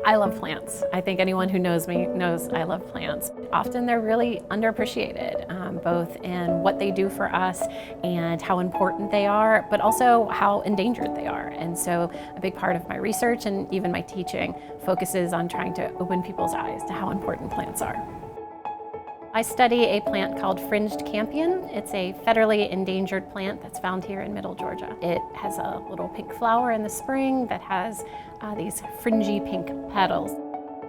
I love plants. I think anyone who knows me knows I love plants. Often they're really underappreciated, both in what they do for us and how important they are, but also how endangered they are. And so a big part of my research and even my teaching focuses on trying to open people's eyes to how important plants are. I study a plant called fringed campion. It's a federally endangered plant that's found here in Middle Georgia. It has a little pink flower in the spring that has these fringy pink petals.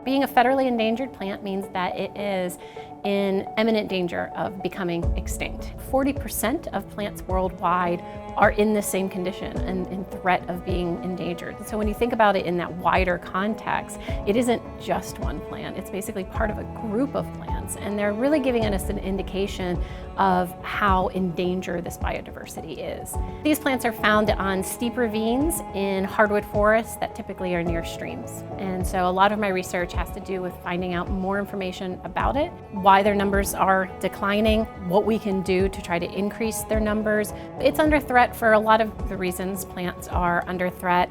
Being a federally endangered plant means that it is in imminent danger of becoming extinct. 40% of plants worldwide are in the same condition and in threat of being endangered. So when you think about it in that wider context, it isn't just one plant. It's basically part of a group of plants, and they're really giving us an indication of how endangered this biodiversity is. These plants are found on steep ravines in hardwood forests that typically are near streams. And so a lot of my research has to do with finding out more information about it, why their numbers are declining, what we can do to try to increase their numbers. It's under threat for a lot of the reasons plants are under threat,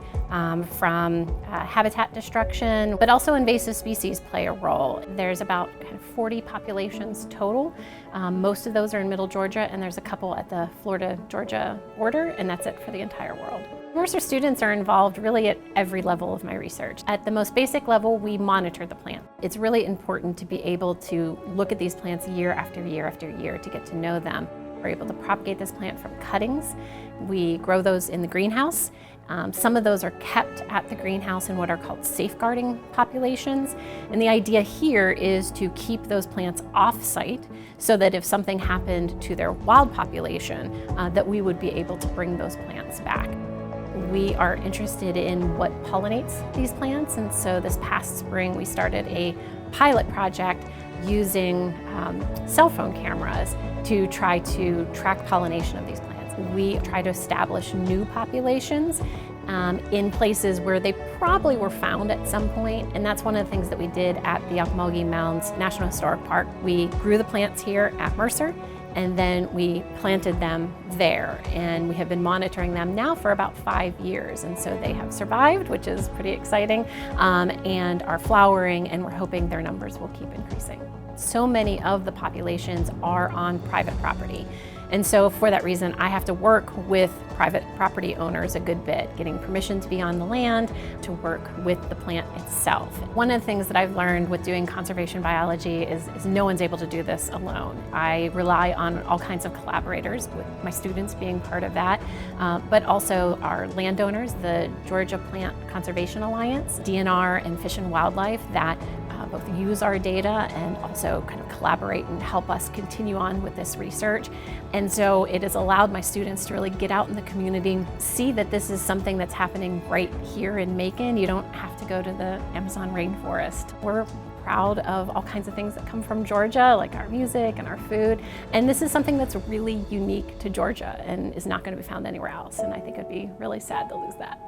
from habitat destruction, but also invasive species play a role. There's about 40 populations total. Most of those are in Middle Georgia, and there's a couple at the Florida-Georgia border, and that's it for the entire world. Mercer students are involved really at every level of my research. At the most basic level, we monitor the plant. It's really important to be able to look at these plants year after year after year to get to know them. We're able to propagate this plant from cuttings. We grow those in the greenhouse. Some of those are kept at the greenhouse in what are called safeguarding populations. And the idea here is to keep those plants off-site so that if something happened to their wild population, that we would be able to bring those plants back. We are interested in what pollinates these plants, and so this past spring we started a pilot project using cell phone cameras to try to track pollination of these plants. We try to establish new populations in places where they probably were found at some point, and that's one of the things that we did at the Ocmulgee Mounds National Historic Park. We grew the plants here at Mercer, and then we planted them there, and we have been monitoring them now for about 5 years, and so they have survived, which is pretty exciting, and are flowering, and we're hoping their numbers will keep increasing. So many of the populations are on private property. And so for that reason, I have to work with private property owners a good bit, getting permission to be on the land, to work with the plant itself. One of the things that I've learned with doing conservation biology is no one's able to do this alone. I rely on all kinds of collaborators, with my students being part of that, but also our landowners, the Georgia Plant Conservation Alliance, DNR, and Fish and Wildlife that both use our data and also kind of collaborate and help us continue on with this research. And so it has allowed my students to really get out in the community, see that this is something that's happening right here in Macon. You don't have to go to the Amazon rainforest. We're proud of all kinds of things that come from Georgia, like our music and our food. And this is something that's really unique to Georgia and is not going to be found anywhere else. And I think it'd be really sad to lose that.